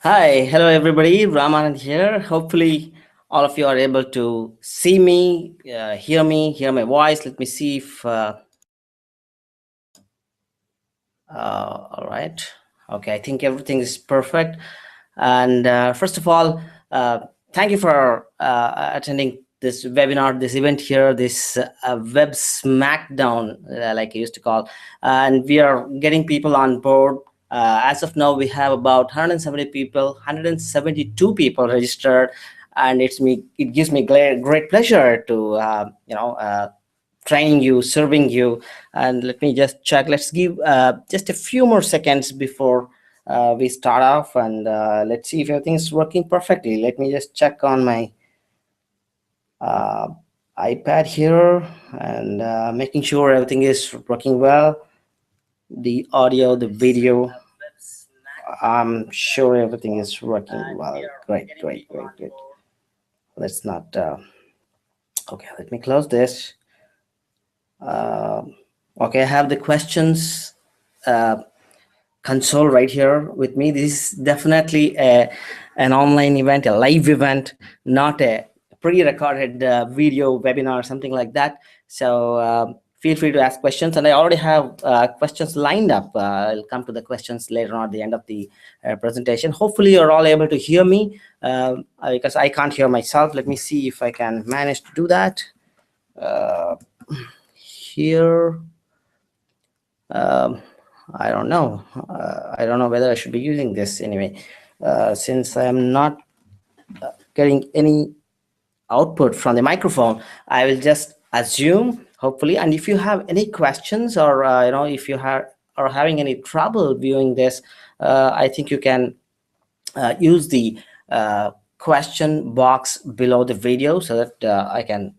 Hi, hello everybody. Ramanand here. Hopefully, all of you are able to see me, hear my voice. Let me see if. All right. Okay, I think everything is perfect. And first of all, thank you for attending this webinar, this event here, this web smackdown, like I used to call. And we are getting people on board. As of now, we have about 170 people, 172 people registered, and it gives me great pleasure to training you, serving you. And let me just check. Let's give just a few more seconds before we start off, and let's see if everything is working perfectly. Let me just check on my uh, iPad here and making sure everything is working well. The audio, the video, I'm sure everything is working well. Great. Let's not. Okay, let me close this. Uh, okay, I have the questions console right here with me. This is definitely an online event, a live event, not a pre-recorded video webinar, something like that. So feel free to ask questions, and I already have questions lined up. I'll come to the questions later on at the end of the presentation. Hopefully you're all able to hear me because I can't hear myself. Let me see if I can manage to do that. Here um, I don't know. I don't know whether I should be using this anyway, since I am not getting any output from the microphone. I will just assume, hopefully. And if you have any questions, or if you are having any trouble viewing this, I think you can use the question box below the video so that I can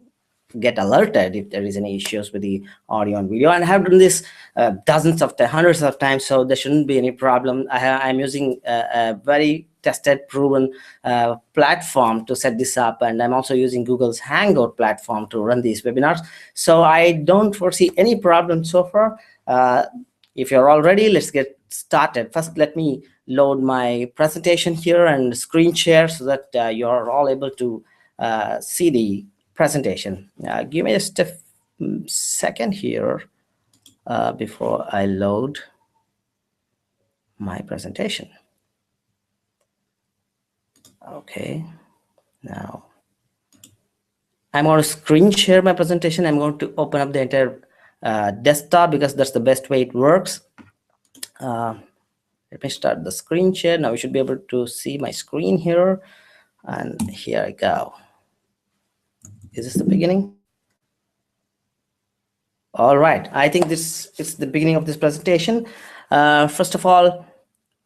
get alerted if there is any issues with the audio and video. And I have done this hundreds of times, so there shouldn't be any problem. I'm using a very tested, proven platform to set this up, and I'm also using Google's Hangout platform to run these webinars. So I don't foresee any problem so far. If you're all ready, let's get started. First, let me load my presentation here and screen share so that you're all able to see the presentation. Give me just a second here before I load my presentation. Okay, now I'm going to screen share my presentation. I'm going to open up the entire desktop because that's the best way it works. Let me start the screen share. Now we should be able to see my screen here. And here I go. Is this the beginning? All right, I think this is the beginning of this presentation. First of all,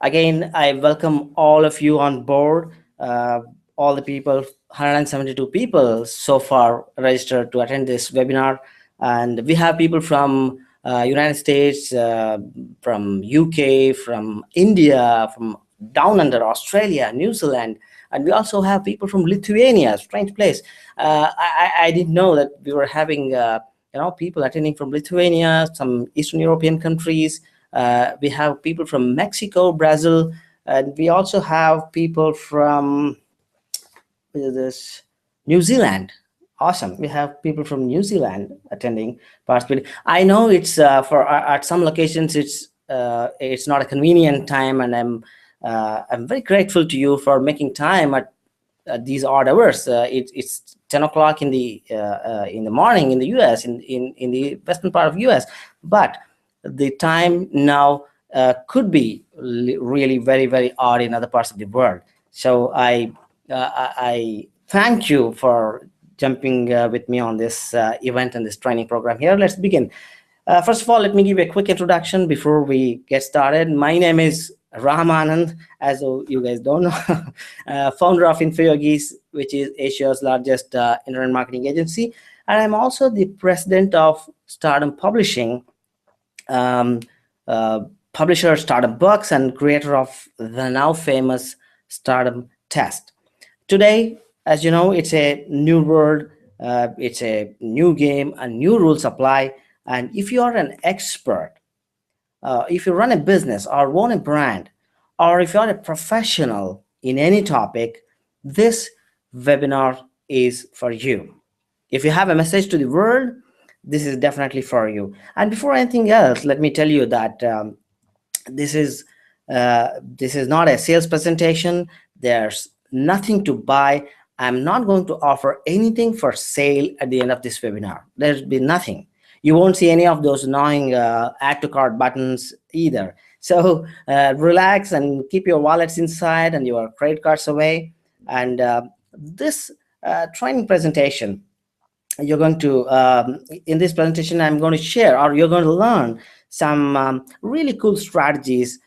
again, I welcome all of you on board. All the people, 172 people so far registered to attend this webinar. And we have people from United States, from UK, from India, from down under Australia, New Zealand, and we also have people from Lithuania, strange place. I didn't know that we were having people attending from Lithuania, some Eastern European countries. We have people from Mexico, Brazil, and we also have people from this New Zealand. Awesome. We have people from New Zealand attending, participating. I know it's for at some locations it's not a convenient time, and I'm very grateful to you for making time at these odd hours. It's 10 o'clock in the morning in the US, in the western part of US, but the time now could be really very odd in other parts of the world. So I thank you for jumping with me on this event and this training program here. Let's begin. First of all, let me give you a quick introduction before we get started. My name is Ramanand, as you guys don't know, founder of InfoYogis, which is Asia's largest internet marketing agency. And I'm also the president of Stardom Publishing, publisher Stardom Books, and creator of the now famous Stardom Test. Today, as you know, it's a new world, it's a new game, and new rules apply. And if you are an expert, if you run a business or own a brand, or if you're a professional in any topic, this webinar is for you. If you have a message to the world, this is definitely for you. And before anything else, let me tell you that this is not a sales presentation. There's nothing to buy. I'm not going to offer anything for sale at the end of this webinar. There's been nothing. You won't see any of those annoying add to cart buttons either. So relax and keep your wallets inside and your credit cards away. And this training presentation, you're going to in this presentation, I'm going to share, or you're going to learn some really cool strategies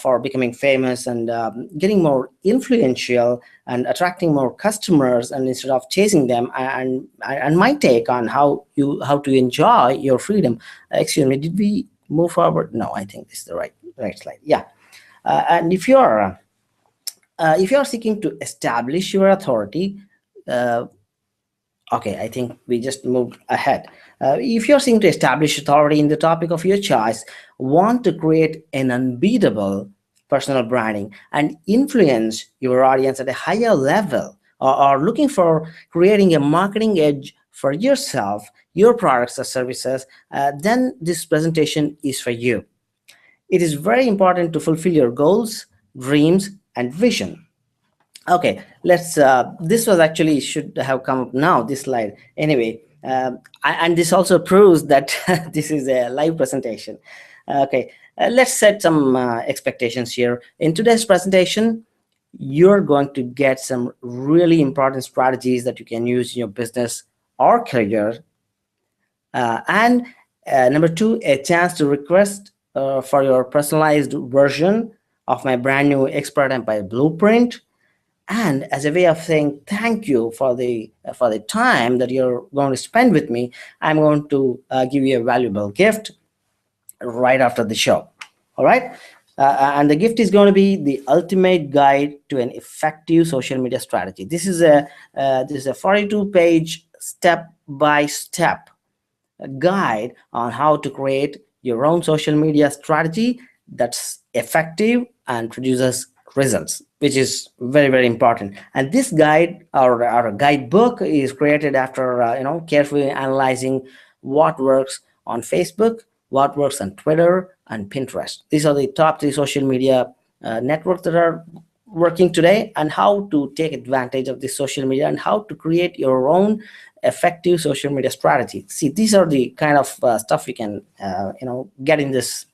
for becoming famous and getting more influential and attracting more customers, and instead of chasing them, and my take on how to enjoy your freedom. Excuse me, did we move forward? No, I think this is the right slide. Yeah. And if you're seeking to establish your authority, okay, I think we just moved ahead. If you're seeking to establish authority in the topic of your choice, want to create an unbeatable personal branding and influence your audience at a higher level, or looking for creating a marketing edge for yourself, your products or services, then this presentation is for you. It is very important to fulfill your goals, dreams, and vision. Okay, let's this was actually should have come up now, this slide. Anyway, and this also proves that this is a live presentation. Okay, let's set some expectations here. In today's presentation, you're going to get some really important strategies that you can use in your business or career. And number two, a chance to request for your personalized version of my brand new Expert Empire Blueprint. And as a way of saying thank you for the time that you're going to spend with me, I'm going to give you a valuable gift right after the show. All right. And the gift is going to be the ultimate guide to an effective social media strategy. This is a 42-page step-by-step guide on how to create your own social media strategy that's effective and produces results, which is very, very important. And this guide, or guidebook, is created after carefully analyzing what works on Facebook, what works on Twitter and Pinterest. These are the top 3 social media networks that are working today, and how to take advantage of this social media and how to create your own effective social media strategy. See, these are the kind of stuff you can get in this,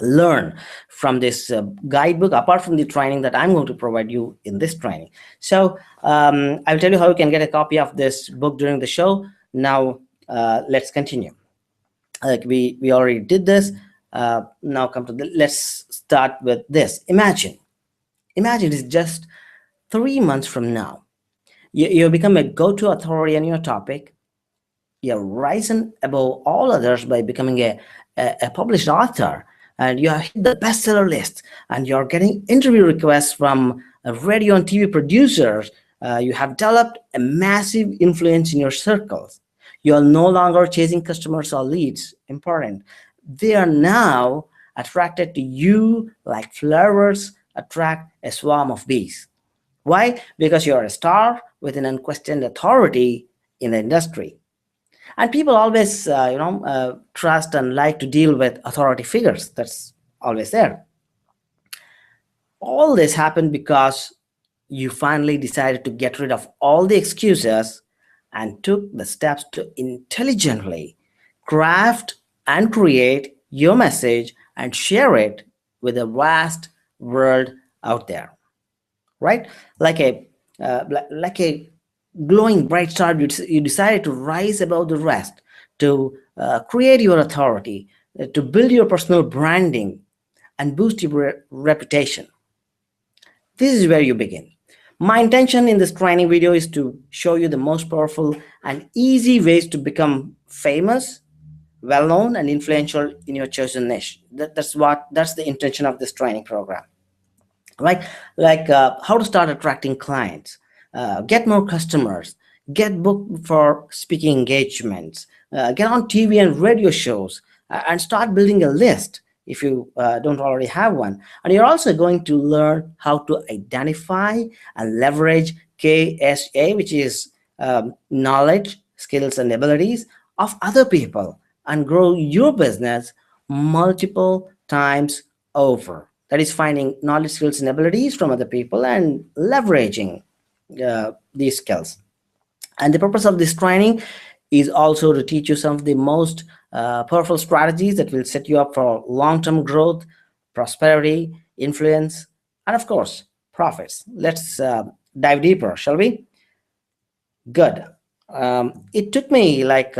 learn from this guidebook, apart from the training that I'm going to provide you in this training. So I'll tell you how you can get a copy of this book during the show. Now let's continue. Like we already did this. Now come to let's start with this. Imagine it's just 3 months from now. You become a go-to authority on your topic. You're rising above all others by becoming a published author, and you have hit the bestseller list, and you're getting interview requests from radio and TV producers. You have developed a massive influence in your circles. You're no longer chasing customers or leads. Important. They are now attracted to you like flowers attract a swarm of bees. Why? Because you're a star with an unquestioned authority in the industry. And people always, trust and like to deal with authority figures. That's always there. All this happened because you finally decided to get rid of all the excuses and took the steps to intelligently craft and create your message and share it with the vast world out there. Right? Like a glowing bright star, you decided to rise above the rest, to create your authority, to build your personal branding and boost your reputation. This is where you begin. My intention in this training video is to show you the most powerful and easy ways to become famous, well-known, and influential in your chosen niche. That's the intention of this training program. Right? Like how to start attracting clients, get more customers, get booked for speaking engagements, get on TV and radio shows, and start building a list if you don't already have one. And you're also going to learn how to identify and leverage KSA, which is knowledge, skills, and abilities of other people, and grow your business multiple times over. That is finding knowledge, skills, and abilities from other people and leveraging these skills. And the purpose of this training is also to teach you some of the most powerful strategies that will set you up for long-term growth, prosperity, influence, and of course, profits. Let's dive deeper, shall we? Good. It took me like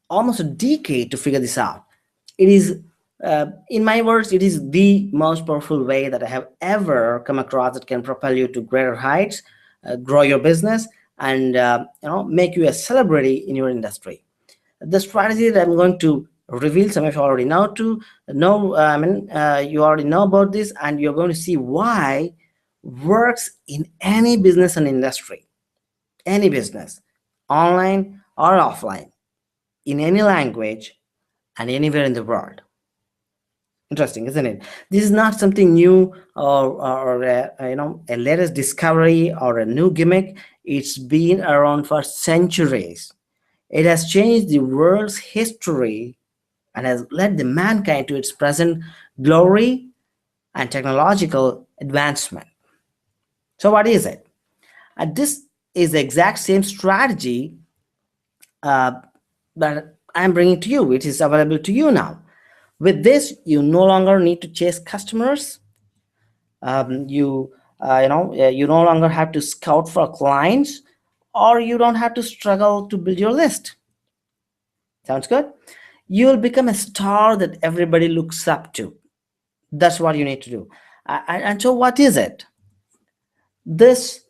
almost a decade to figure this out. It is, in my words, it is the most powerful way that I have ever come across that can propel you to greater heights, grow your business, and make you a celebrity in your industry. The strategy that I'm going to reveal, some of you already you already know about this, and you're going to see why works in any business and industry, any business, online or offline, in any language and anywhere in the world. Interesting, isn't it? This is not something new or a latest discovery or a new gimmick. It's been around for centuries. It has changed the world's history and has led the mankind to its present glory and technological advancement. So what is it? And this is the exact same strategy that I'm bringing to you. It is available to you now. With this, you no longer need to chase customers. You no longer have to scout for clients, or you don't have to struggle to build your list. Sounds good? You will become a star that everybody looks up to. That's what you need to do. And so what is it? This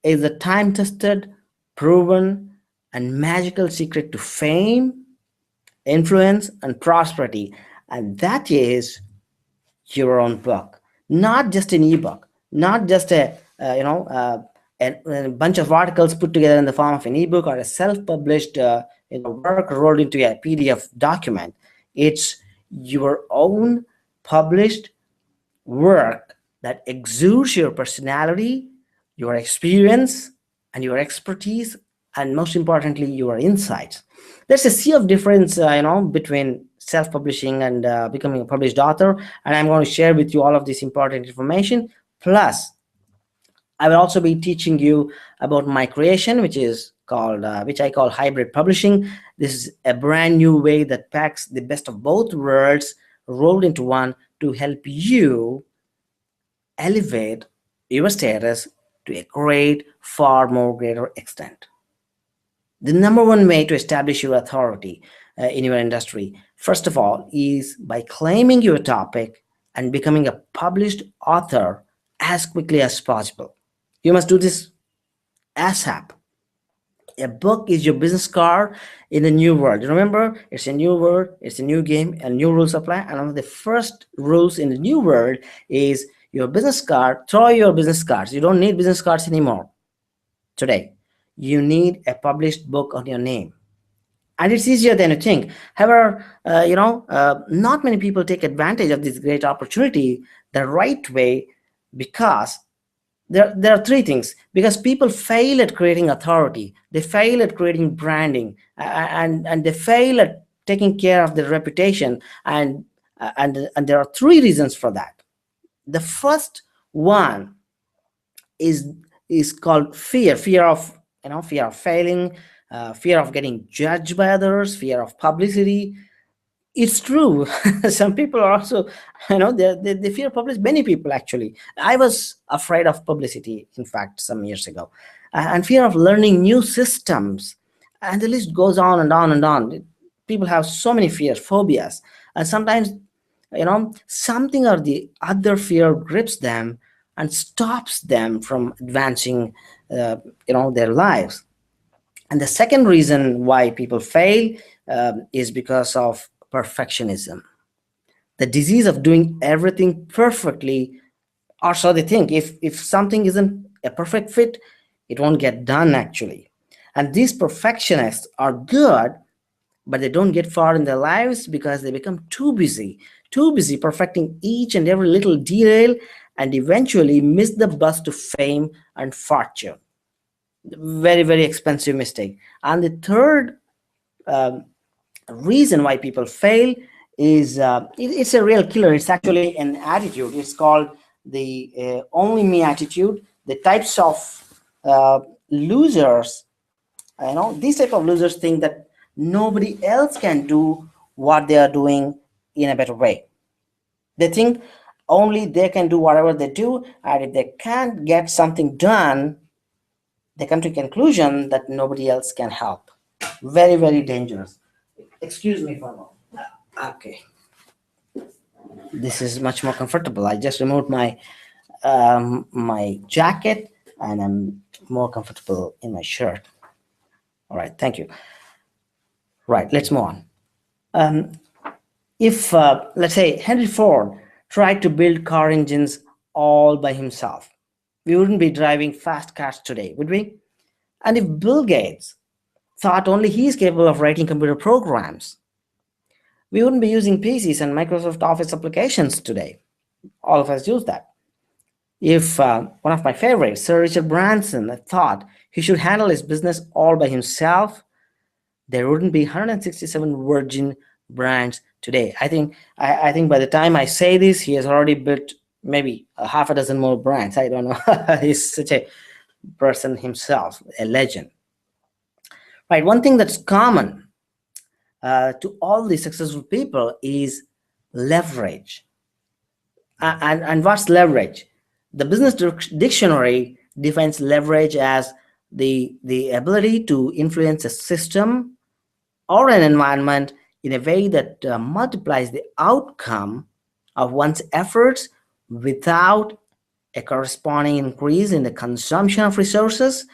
is a time-tested, proven, and magical secret to fame, influence, and prosperity. And that is your own book, not just an ebook, not just a bunch of articles put together in the form of an ebook or a self-published work rolled into a PDF document. It's your own published work that exudes your personality, your experience, and your expertise, and most importantly, your insights. There's a sea of difference, between self-publishing and becoming a published author, and I'm going to share with you all of this important information. Plus, I will also be teaching you about my creation, which I call hybrid publishing. This is a brand new way that packs the best of both worlds rolled into one to help you elevate your status to a far more greater extent. The number one way to establish your authority in your industry, first of all, is by claiming your topic and becoming a published author as quickly as possible. You must do this ASAP. A book is your business card in a new world. Remember, it's a new world, it's a new game, and new rules apply. And one of the first rules in the new world is your business card. Throw your business cards. You don't need business cards anymore today. You need a published book on your name. And it's easier than you think. However, not many people take advantage of this great opportunity the right way, because there are three things. Because people fail at creating authority, they fail at creating branding, and they fail at taking care of their reputation, and there are three reasons for that. The first one is called fear of failing, fear of getting judged by others, fear of publicity. It's true. Some people are also, they fear publicity. Many people, actually. I was afraid of publicity, in fact, some years ago, and fear of learning new systems, and the list goes on and on and on. People have so many fears, phobias, and sometimes, something or the other fear grips them and stops them from advancing, their lives. And the second reason why people fail is because of perfectionism, the disease of doing everything perfectly, or so they think. If something isn't a perfect fit, it won't get done, actually. And these perfectionists are good, but they don't get far in their lives because they become too busy too busy perfecting each and every little detail, and eventually miss the bus to fame and fortune. Very, very expensive mistake. And the third reason why people fail is it's a real killer. It's actually an attitude. It's called the only me attitude. The types of losers, these type of losers think that nobody else can do what they are doing in a better way. They think only they can do whatever they do, and if they can't get something done, they come to conclusion that nobody else can help. Very, very dangerous. Excuse me for a moment. Okay, this is much more comfortable. I just removed my jacket, and I'm more comfortable in my shirt. All right, thank you. Right, let's move on. If let's say Henry Ford tried to build car engines all by himself, we wouldn't be driving fast cars today, would we? And if Bill Gates thought only he is capable of writing computer programs, we wouldn't be using PCs and Microsoft Office applications today. All of us use that. If one of my favorites, Sir Richard Branson, thought he should handle his business all by himself, there wouldn't be 167 Virgin brands today. I think by the time I say this, he has already built maybe a half a dozen more brands. I don't know. He's such a person himself, a legend. Right. One thing that's common to all these successful people is leverage. And what's leverage? The Business Dictionary defines leverage as the ability to influence a system or an environment in a way that multiplies the outcome of one's efforts without a corresponding increase in the consumption of resources.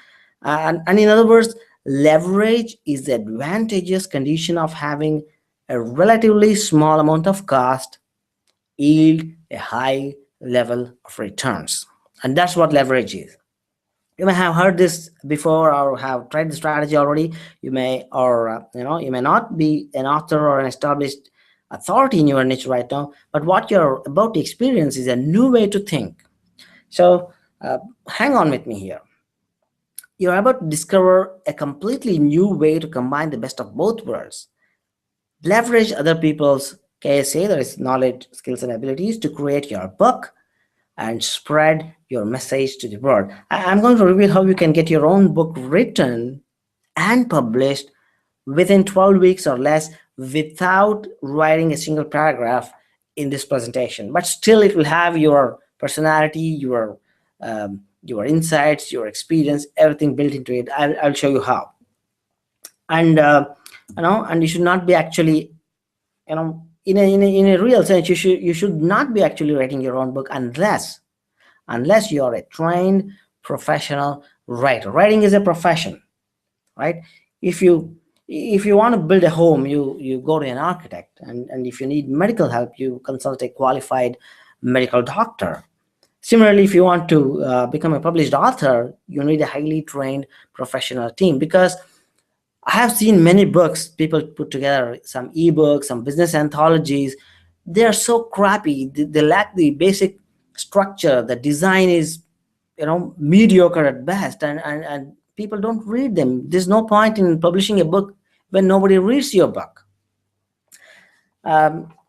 And in other words, leverage is the advantageous condition of having a relatively small amount of cost yield a high level of returns. And that's what leverage is. You may have heard this before or have tried the strategy already. You may, or you may not be an author or an established authority in your niche right now, but what you're about to experience is a new way to think. So hang on with me here. You're about to discover a completely new way to combine the best of both worlds. Leverage other people's KSA, that is knowledge, skills, and abilities, to create your book and spread your message to the world. I'm going to reveal how you can get your own book written and published within 12 weeks or less without writing a single paragraph in this presentation. But still, it will have your personality, your insights, your experience, everything built into it. I'll show you how. And and you should not be actually, in a real sense, you should not be actually writing your own book unless you are a trained professional writer. Writing is a profession, right? If you want to build a home, you go to an architect, and if you need medical help, you consult a qualified medical doctor. Similarly, if you want to become a published author, you need a highly trained professional team, because I have seen many books people put together, some ebooks, some business anthologies. They're so crappy. They lack the basic structure. The design is, mediocre at best, and people don't read them. There's no point in publishing a book when nobody reads your book.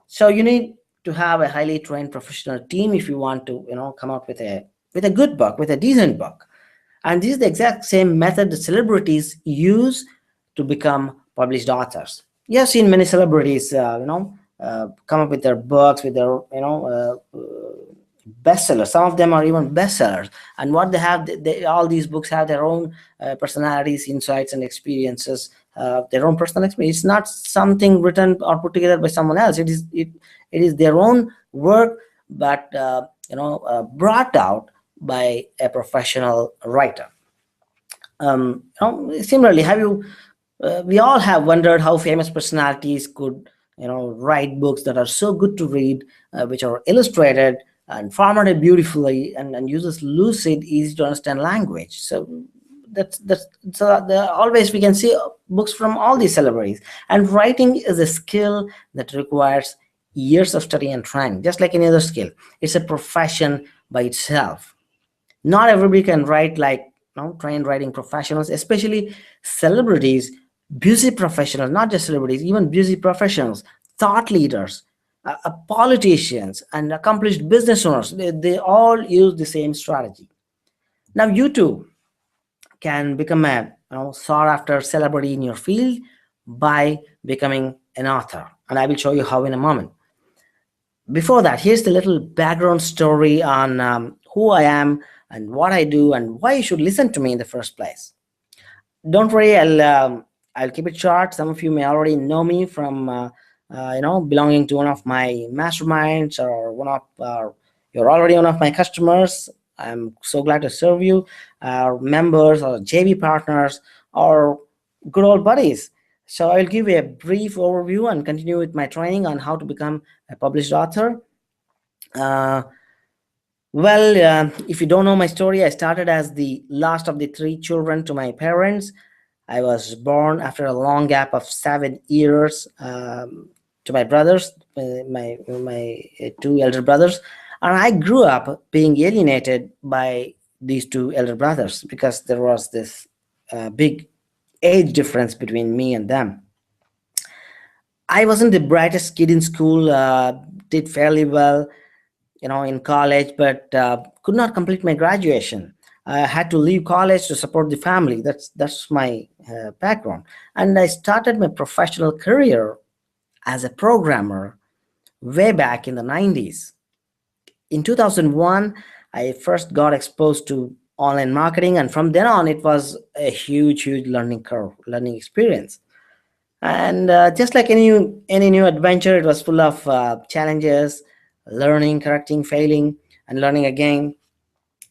So you need to have a highly trained professional team if you want to, come out with a good book, with a decent book. And this is the exact same method that celebrities use to become published authors. You have seen many celebrities, come up with their books, with their, bestsellers. Some of them are even bestsellers. And what they have, all these books have their own personalities, insights, and experiences, their own personal experience. It's not something written or put together by someone else. It is their own work, but brought out by a professional writer. Similarly, we all have wondered how famous personalities could, write books that are so good to read, which are illustrated and formatted beautifully, and uses lucid, easy to understand language. So always we can see books from all these celebrities. And writing is a skill that requires years of study and training, just like any other skill. It's a profession by itself. Not everybody can write like trained writing professionals, especially celebrities, busy professionals, not just celebrities, even busy professionals, thought leaders, politicians, and accomplished business owners. They all use the same strategy. Now, you too can become a sought after celebrity in your field by becoming an author. And I will show you how in a moment. Before that, here's the little background story on who I am and what I do and why you should listen to me in the first place. Don't worry, I'll keep it short. Some of you may already know me from belonging to one of my masterminds, or you're already one of my customers. I'm so glad to serve you, members or JV partners or good old buddies. So I'll give you a brief overview and continue with my training on how to become a published author. Uh, if you don't know my story, I started as the last of the three children to my parents. I was born after a long gap of 7 years to my brothers, my two elder brothers, and I grew up being alienated by these two elder brothers because there was this big age difference between me and them. I wasn't the brightest kid in school, did fairly well, in college, but could not complete my graduation. I had to leave college to support the family. That's my background. And I started my professional career as a programmer way back in the 90s. In 2001, I first got exposed to online marketing, and from then on, it was a huge, huge learning curve, learning experience. And just like any new adventure, it was full of challenges, learning, correcting, failing, and learning again.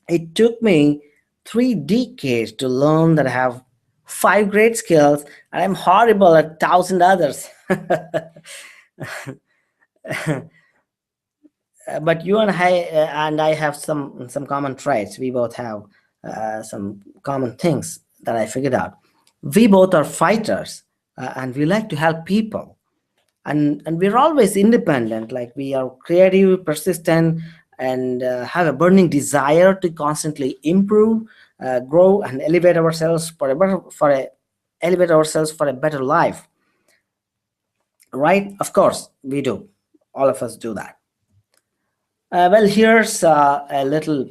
It took me 3 decades to learn that I have five great skills and I'm horrible at 1,000 others. But you and I have some common traits. We both have some common things that I figured out. We both are fighters, and we like to help people, and we're always independent. Like, we are creative, persistent, and have a burning desire to constantly improve, grow, and elevate ourselves for a better life. Right? Of course, we do. All of us do that. Here's a little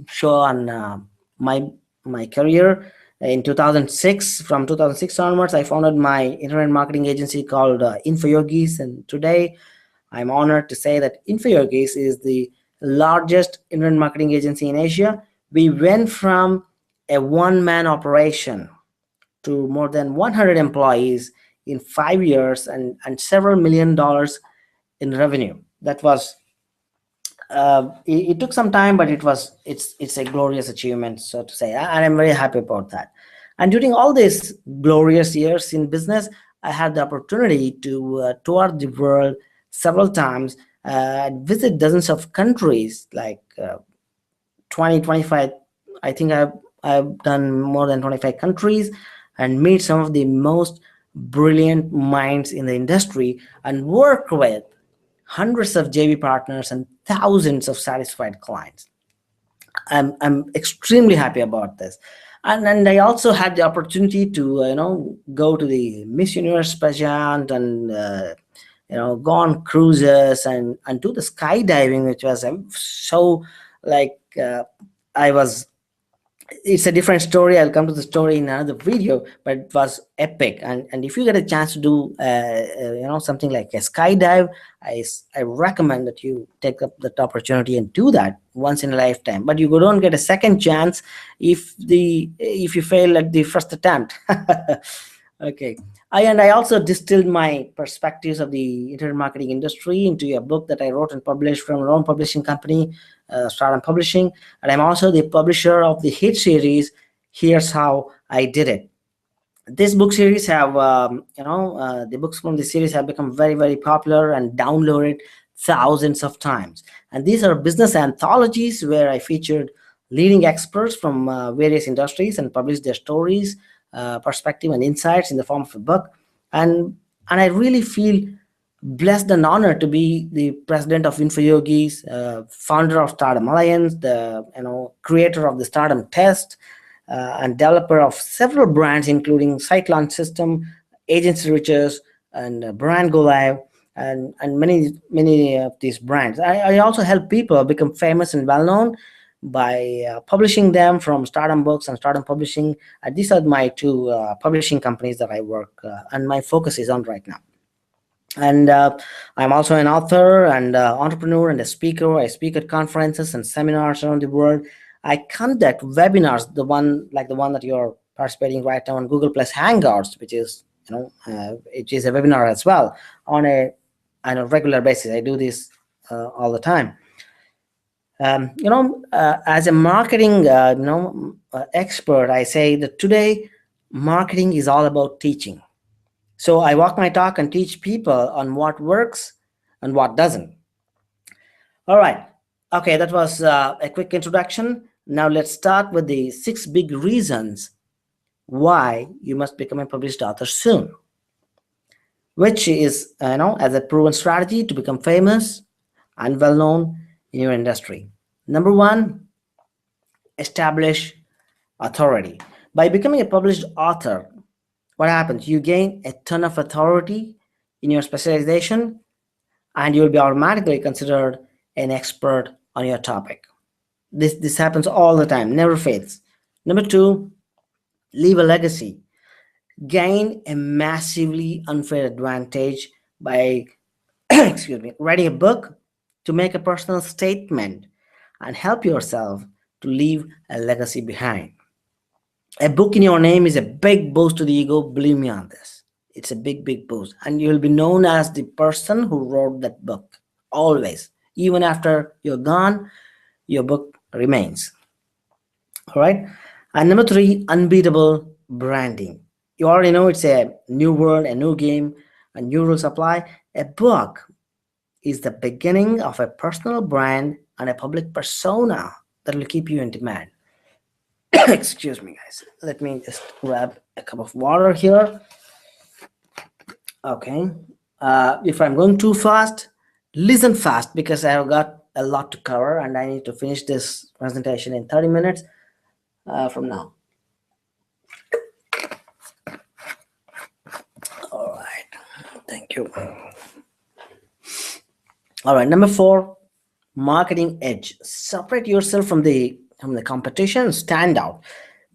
show on my career. In 2006, from 2006 onwards, I founded my internet marketing agency called InfoYogis, and today I'm honored to say that InfoYogis is the largest internet marketing agency in Asia. We went from a one-man operation to more than 100 employees in 5 years and several $1 million in revenue. That was it took some time, but it's a glorious achievement, so to say, and I'm very happy about that. And during all these glorious years in business, I had the opportunity to tour the world several times, visit dozens of countries, like 20, 25. I think I've done more than 25 countries, and meet some of the most brilliant minds in the industry, and work with hundreds of JV partners and thousands of satisfied clients. I'm extremely happy about this. And I also had the opportunity to go to the Miss Universe pageant, and go on cruises and do the skydiving, which was so, like, I was it's a different story. I'll come to the story in another video, but it was epic. And if you get a chance to do something like a skydive, I recommend that you take up that opportunity and do that once in a lifetime. But you don't get a second chance if you fail at the first attempt. Okay. I also distilled my perspectives of the internet marketing industry into a book that I wrote and published from our own publishing company, Stardom Publishing. And I'm also the publisher of the hit series, Here's How I Did It. This book series have, the books from the series have become very, very popular and downloaded thousands of times. And these are business anthologies where I featured leading experts from various industries and published their stories, perspective, and insights in the form of a book. And I really feel Blessed and honored to be the president of InfoYogis, founder of Stardom Alliance, the creator of the Stardom Test, and developer of several brands, including Site Launch System, Agency Riches, and Brand Go Live, and many of these brands. I also help people become famous and well known by publishing them from Stardom Books and Stardom Publishing. These are my two publishing companies that I work and my focus is on right now. And I'm also an author and entrepreneur and a speaker. I speak at conferences and seminars around the world. I conduct webinars, the one that you're participating right now on Google Plus Hangouts, which is it is a webinar as well on a regular basis. I do this all the time. As a marketing expert, I say that today marketing is all about teaching. So I walk my talk and teach people on what works and what doesn't. All right. Okay, that was a quick introduction. Now let's start with the 6 big reasons why you must become a published author soon, which is, as a proven strategy to become famous and well known in your industry. Number 1, establish authority. By becoming a published author, what happens? You gain a ton of authority in your specialization, and you'll be automatically considered an expert on your topic. This happens all the time, never fails. Number 2, leave a legacy. Gain a massively unfair advantage by writing a book to make a personal statement and help yourself to leave a legacy behind. A book in your name is a big boost to the ego, believe me on this. It's a big boost, and you'll be known as the person who wrote that book, always. Even after you're gone, your book remains. All right. And number 3, unbeatable branding. You already know it's a new world, a new game, a new rules apply. A book is the beginning of a personal brand and a public persona that will keep you in demand. Excuse me, guys. Let me just grab a cup of water here. Okay. If I'm going too fast, listen fast, because I have got a lot to cover and I need to finish this presentation in 30 minutes from now. All right. Thank you. All right. Number 4, marketing edge. Separate yourself from the competition, stand out.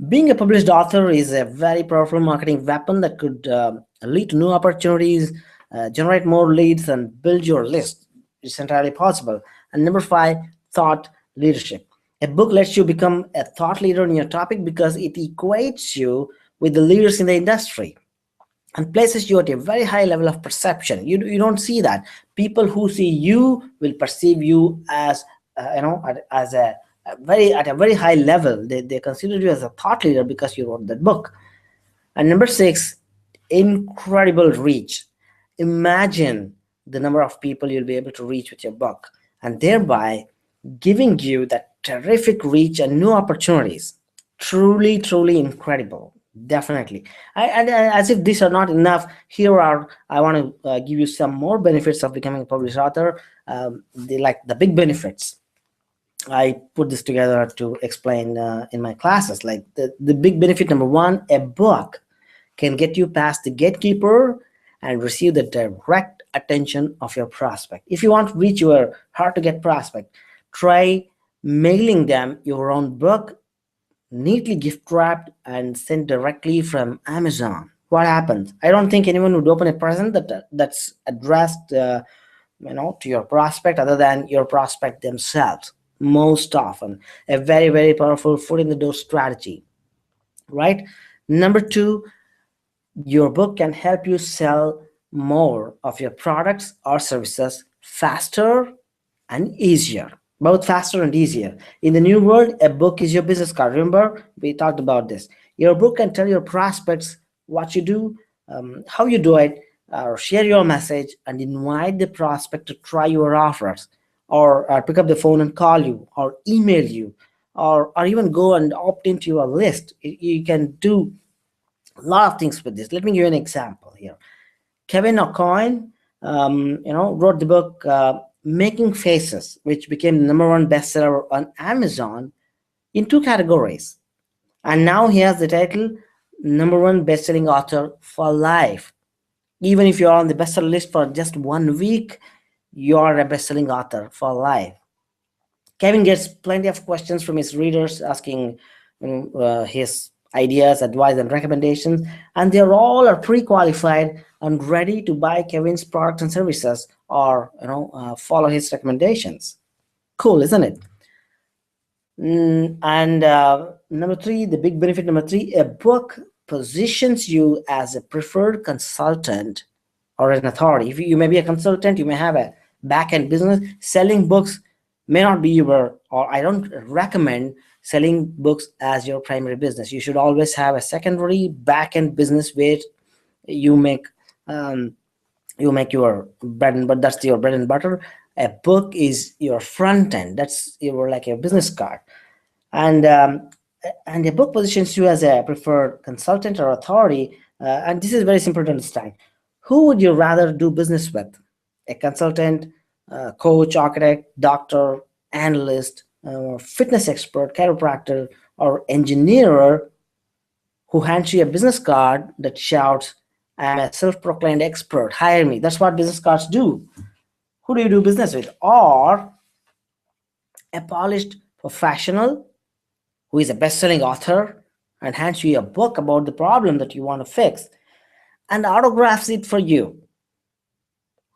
Being a published author is a very powerful marketing weapon that could lead to new opportunities, generate more leads, and build your list. It's entirely possible. And number 5, thought leadership. A book lets you become a thought leader in your topic because it equates you with the leaders in the industry and places you at a very high level of perception. You don't see that. People who see you will perceive you as at a very high level. They consider you as a thought leader because you wrote that book. And number 6, incredible reach. Imagine the number of people you'll be able to reach with your book, and thereby giving you that terrific reach and new opportunities. Truly incredible. Definitely. And as if these are not enough, I want to give you some more benefits of becoming a published author. The big benefits. I put this together to explain in my classes. Like the big benefit number 1, a book can get you past the gatekeeper and receive the direct attention of your prospect. If you want to reach your hard-to-get prospect, try mailing them your own book, neatly gift-wrapped and sent directly from Amazon. What happens? I don't think anyone would open a present that's addressed to your prospect other than your prospect themselves. Most often, a very powerful foot in the door strategy, right? Number 2, your book can help you sell more of your products or services faster and easier. Both faster and easier. In the new world, a book is your business card. Remember, we talked about this. Your book can tell your prospects what you do, how you do it, or share your message and invite the prospect to try your offers, or pick up the phone and call you, or email you, or even go and opt into your list. You can do a lot of things with this. Let me give you an example here. Kevin O'Coin wrote the book Making Faces, which became the #1 bestseller on Amazon in two categories. And now he has the title #1 bestselling author for life. Even if you're on the bestseller list for just 1 week, you're a bestselling author for life. Kevin gets plenty of questions from his readers asking his ideas, advice, and recommendations, and they're all are pre-qualified and ready to buy Kevin's products and services or follow his recommendations. Cool, isn't it? And number three, the big benefit number three, a book positions you as a preferred consultant or an authority. If you may be a consultant, you may have a back-end business. Selling books may not be your, or I don't recommend selling books as your primary business. You should always have a secondary back-end business where you make your bread and butter. That's your bread and butter. A book is your front end. That's your like a business card, and a book positions you as a preferred consultant or authority. And this is very simple to understand. Who would you rather do business with? A consultant, coach, architect, doctor, analyst, fitness expert, chiropractor, or engineer who hands you a business card that shouts, "I'm a self-proclaimed expert, hire me." That's what business cards do. Who do you do business with? Or a polished professional who is a best-selling author and hands you a book about the problem that you want to fix and autographs it for you.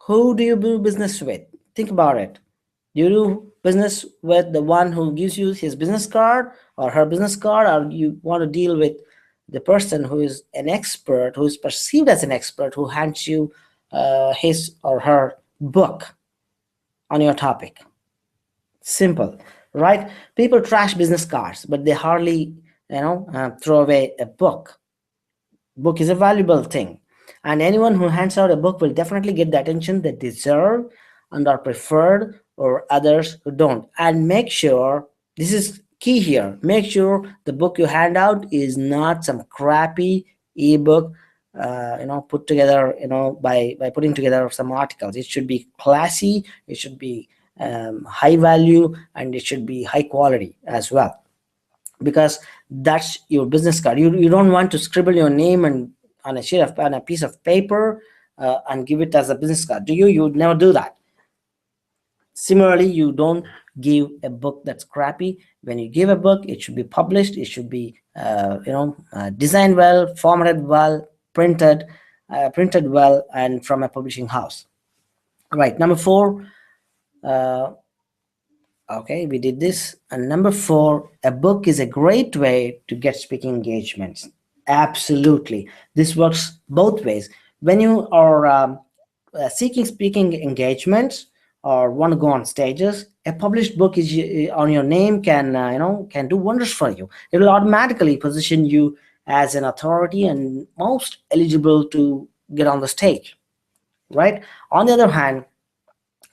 Who do you do business with? Think about it. Do you do business with the one who gives you his business card or her business card, or you want to deal with the person who is an expert, who is perceived as an expert, who hands you his or her book on your topic? Simple, right? People trash business cards, but they hardly throw away a book. Book is a valuable thing, and anyone who hands out a book will definitely get the attention they deserve and are preferred or others who don't. And make sure, this is key here, make sure the book you hand out is not some crappy ebook put together by putting together some articles. It should be classy, it should be high value, and it should be high quality as well, because that's your business card. You don't want to scribble your name and on a piece of paper and give it as a business card, do you? You would never do that. Similarly, you don't give a book that's crappy. When you give a book, it should be published, it should be designed well, formatted well, printed well, and from a publishing house. Right, number four, okay, we did this. And number four, a book is a great way to get speaking engagements. Absolutely, this works both ways. When you are seeking speaking engagements or want to go on stages, a published book is on your name can do wonders for you. It will automatically position you as an authority and most eligible to get on the stage, right? On the other hand,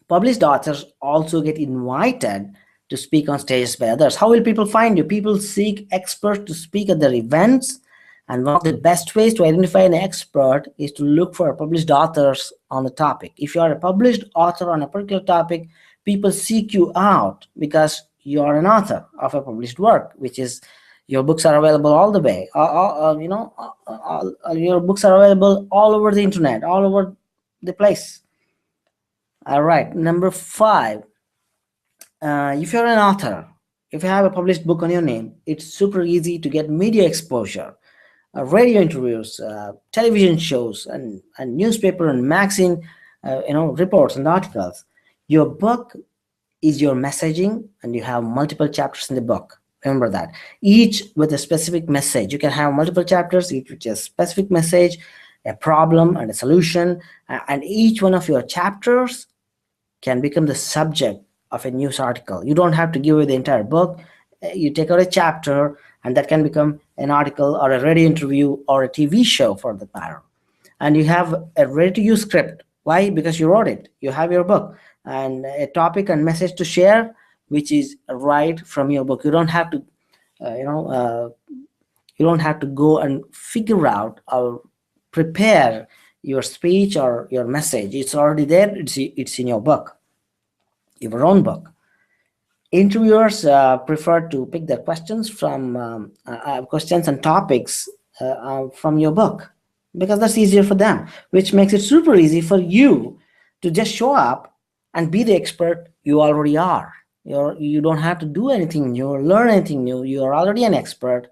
published authors also get invited to speak on stages by others. How will people find you? People seek experts to speak at their events, and one of the best ways to identify an expert is to look for published authors on the topic. If you are a published author on a particular topic, people seek you out because you are an author of a published work, which is your books are available all the way. Your books are available all over the internet, all over the place. All right, number five. If you're an author, if you have a published book on your name, it's super easy to get media exposure. Radio interviews, television shows, and newspaper and magazine, reports and articles. Your book is your messaging, and you have multiple chapters in the book. Remember that. Each with a specific message. You can have multiple chapters, each with a specific message, a problem and a solution, and each one of your chapters can become the subject of a news article. You don't have to give away the entire book. You take out a chapter, and that can become an article or a radio interview or a TV show for that matter. And you have a ready-to-use script. Why? Because you wrote it. You have your book and a topic and message to share, which is right from your book. You don't have to, you don't have to go and figure out or prepare your speech or your message. It's already there. It's in your book, your own book. Interviewers prefer to pick their questions from questions and topics from your book, because that's easier for them, which makes it super easy for you to just show up and be the expert you already are. You don't have to do anything new or learn anything new. You are already an expert,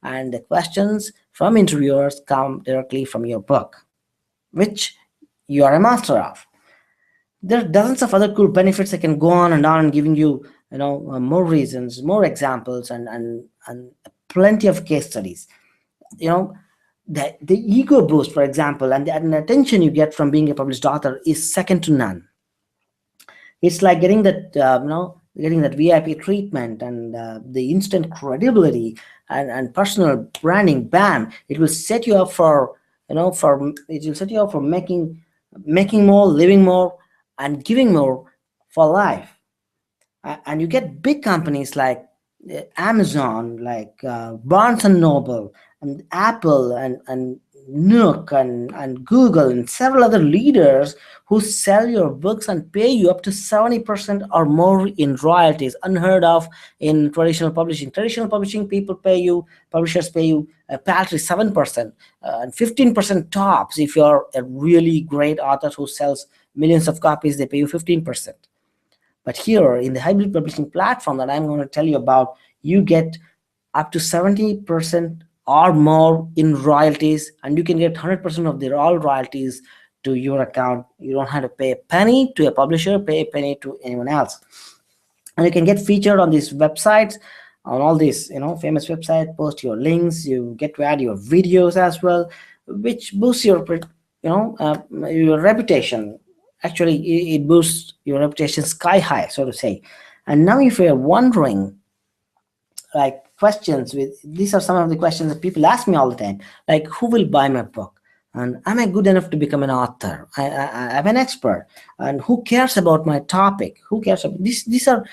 and the questions from interviewers come directly from your book, which you are a master of. There are dozens of other cool benefits. I can go on and giving you, more reasons, more examples, and plenty of case studies. You know, the ego boost, for example, and the attention you get from being a published author is second to none. It's like getting that, getting that VIP treatment, and the instant credibility and personal branding. Bam! It will set you up for, it will set you up for making more, living more, and giving more for life. And you get big companies like Amazon, like Barnes and Noble, and Apple, and Nook, and Google, and several other leaders who sell your books and pay you up to 70% or more in royalties. Unheard of in traditional publishing. Traditional publishing, publishers pay you a paltry 7%, and 15% tops. If you're a really great author who sells millions of copies, they pay you 15%. But here in the hybrid publishing platform that I'm going to tell you about, you get up to 70% or more in royalties, and you can get 100% of the all royalties to your account. You don't have to pay a penny to a publisher, pay a penny to anyone else. And you can get featured on these websites, on all these famous websites, post your links, you get to add your videos as well, which boosts your your reputation. Actually, it boosts your reputation sky high, so to say. And now if you're wondering, like, questions with these are some of the questions that people ask me all the time, like, who will buy my book, and am I good enough to become an author? I'm an expert, and who cares about my topic? Who cares about this? These are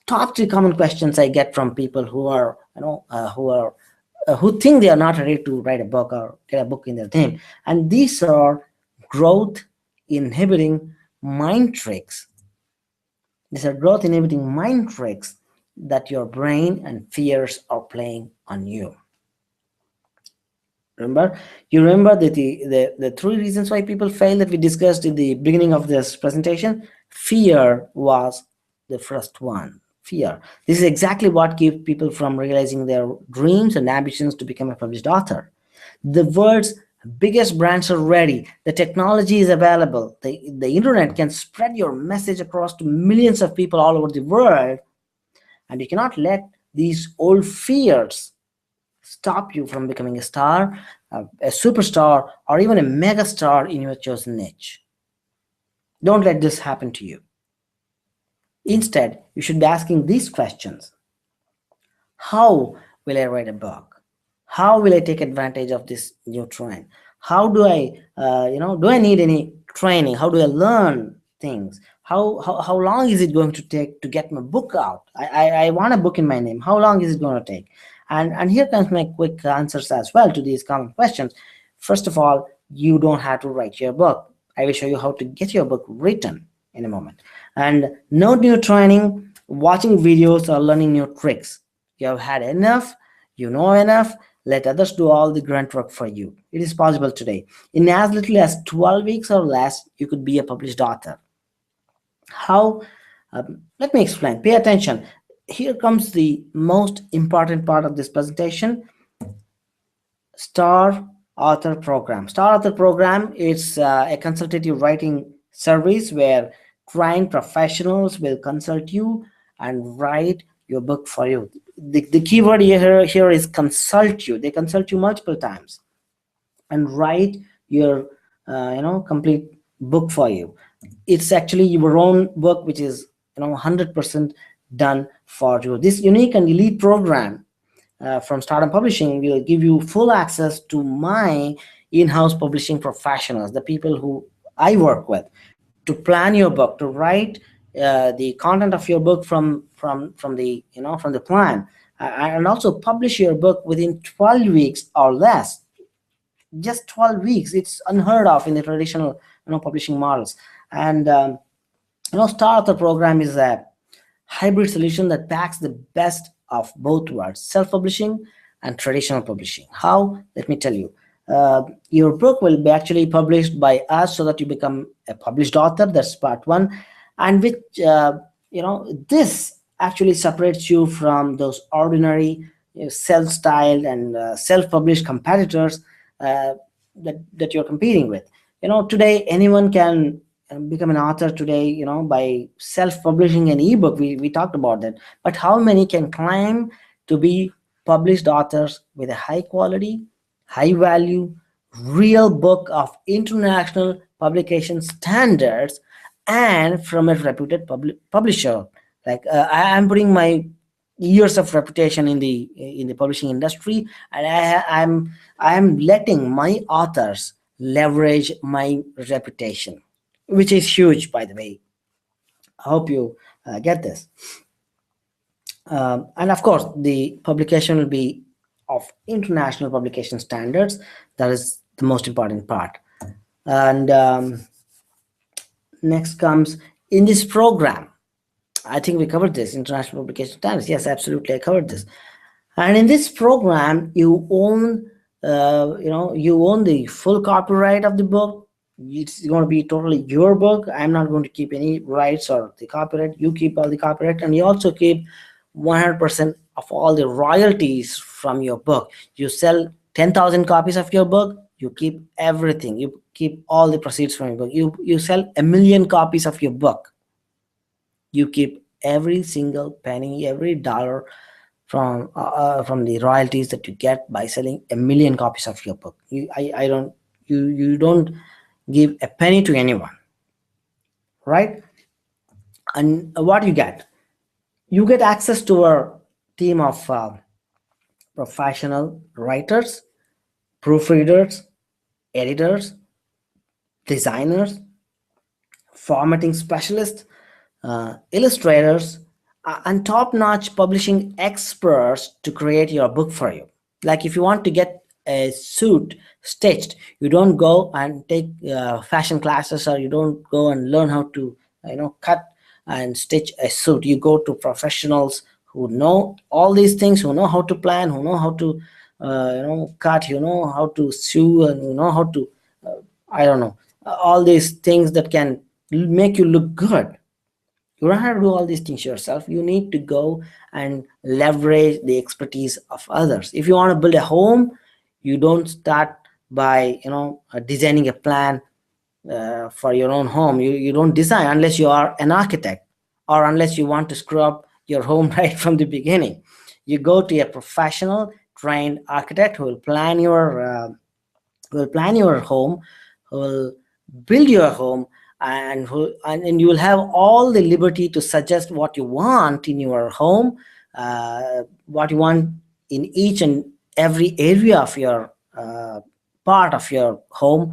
top 3 common questions I get from people who are who think they are not ready to write a book or get a book in their name. And these are growth inhibiting mind tricks. These are growth inhibiting mind tricks that your brain and fears are playing on you. You remember that the 3 reasons why people fail that we discussed in the beginning of this presentation? Fear was the first one. Fear. This is exactly what keeps people from realizing their dreams and ambitions to become a published author. The world's biggest brands are ready. The technology is available. The internet can spread your message across to millions of people all over the world. And you cannot let these old fears stop you from becoming a star, a superstar, or even a mega star in your chosen niche. Don't let this happen to you. Instead, you should be asking these questions. How will I write a book? How will I take advantage of this new trend? How do I, do I need any training? How do I learn things? How long is it going to take to get my book out? I want a book in my name. How long is it going to take? And here comes my quick answers as well to these common questions. First of all, you don't have to write your book. I will show you how to get your book written in a moment. And no new training, watching videos, or learning new tricks. You have had enough, you know enough. Let others do all the grunt work for you. It is possible today. In as little as 12 weeks or less, you could be a published author. How? Let me explain. Pay attention. Here comes the most important part of this presentation. Star Author Program. Star Author Program is a consultative writing service where trained professionals will consult you and write your book for you. The keyword here is consult you. They consult you multiple times and write your complete book for you. It's actually your own book, which is 100% done for you. This unique and elite program from Stardom Publishing will give you full access to my in-house publishing professionals, the people who I work with, to plan your book, to write the content of your book from the plan, and also publish your book within 12 weeks or less. just 12 weeks. It's unheard of in the traditional publishing models. And Star Author program is a hybrid solution that packs the best of both worlds, self-publishing and traditional publishing. How? Let me tell you. Your book will be actually published by us so that you become a published author. That's part one. And which, this actually separates you from those ordinary self-styled and self-published competitors that you're competing with. Today anyone can become an author today, by self-publishing an ebook. We talked about that, but how many can claim to be published authors with a high quality, high value, real book of international publication standards and from a reputed publisher? Like I'm putting my years of reputation in the publishing industry, and I'm letting my authors leverage my reputation, which is huge, by the way. I hope you get this. And of course, the publication will be of international publication standards. That is the most important part. And next comes in this program. I think we covered this, international publication standards. Yes, absolutely, I covered this. And in this program, you own, you own the full copyright of the book. It's going to be totally your book. I'm not going to keep any rights or the copyright. You keep all the copyright, and you also keep 100% of all the royalties from your book. You sell 10,000 copies of your book, you keep everything. You keep all the proceeds from your book. You sell 1,000,000 copies of your book, you keep every single penny, every dollar from the royalties that you get by selling 1,000,000 copies of your book. You don't give a penny to anyone, right? And what you get? You get access to our team of professional writers, proofreaders, editors, designers, formatting specialists, illustrators, and top-notch publishing experts to create your book for you. Like if you want to get a suit stitched, you don't go and take fashion classes, or you don't go and learn how to cut and stitch a suit. You go to professionals who know all these things, who know how to plan, who know how to cut, how to sew, and how to I don't know, all these things that can make you look good. You don't have to do all these things yourself. You need to go and leverage the expertise of others. If you want to build a home, you don't start by designing a plan for your own home. You don't design unless you are an architect, or unless you want to screw up your home right from the beginning. You go to a professional trained architect who will plan your home, who will build your home, and you will have all the liberty to suggest what you want in your home, what you want in each and every area of your part of your home.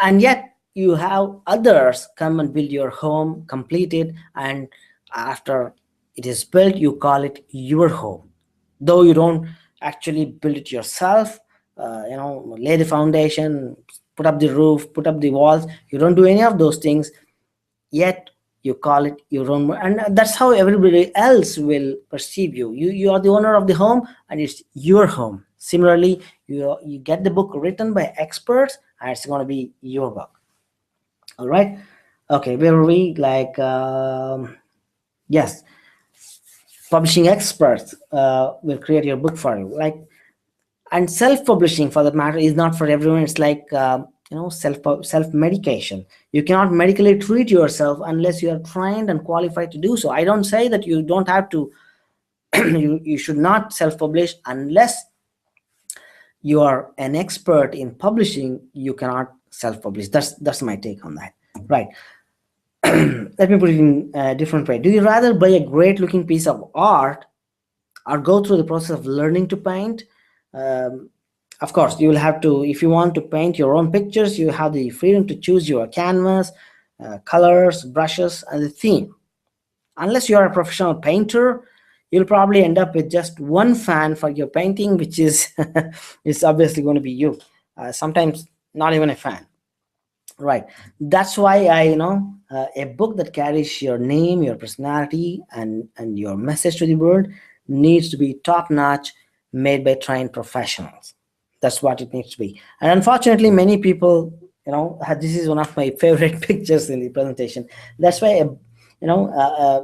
And yet you have others come and build your home, complete it, and after it is built, you call it your home, though you don't actually build it yourself. Lay the foundation, put up the roof, put up the walls. You don't do any of those things, yet you call it your own. And that's how everybody else will perceive you. You are the owner of the home, and it's your home. Similarly, you get the book written by experts, and it's going to be your book. All right. Okay, where were we? Yes, publishing experts will create your book for you. And self-publishing, for that matter, is not for everyone. It's like self-medication. You cannot medically treat yourself unless you are trained and qualified to do so. I don't say that you don't have to you should not self-publish unless you are an expert in publishing. You cannot self-publish. That's my take on that, right? Let me put it in a different way. Do you rather buy a great looking piece of art, or go through the process of learning to paint? Of course, you will have to, if you want to paint your own pictures, you have the freedom to choose your canvas, colors, brushes, and the theme. Unless you are a professional painter, you'll probably end up with just one fan for your painting, which is is obviously going to be you. sometimes not even a fan. Right. That's why a book that carries your name, your personality, and your message to the world needs to be top notch, made by trained professionals. That's what it needs to be. And unfortunately, many people, this is one of my favorite pictures in the presentation. That's why,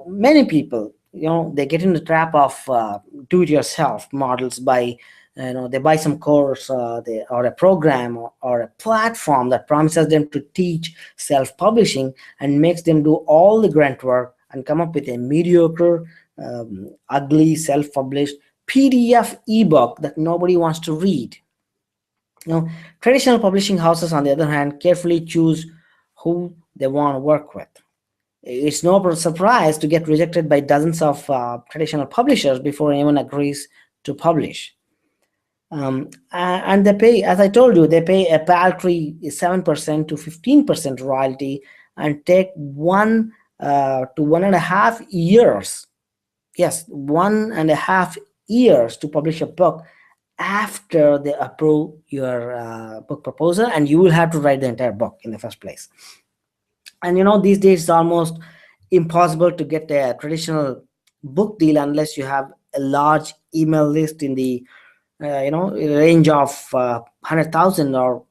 many people, they get in the trap of do-it-yourself models by, they buy some course, or a program, or a platform that promises them to teach self-publishing and makes them do all the grunt work and come up with a mediocre, ugly self-published PDF ebook that nobody wants to read. Traditional publishing houses, on the other hand, carefully choose who they want to work with. It's no surprise to get rejected by dozens of traditional publishers before anyone agrees to publish. And they pay, as I told you, they pay a paltry 7% to 15% royalty, and take 1 to 1.5 years. Yes, 1.5 years to publish a book after they approve your book proposal, and you will have to write the entire book in the first place. And these days it's almost impossible to get a traditional book deal unless you have a large email list in the range of 100,000 or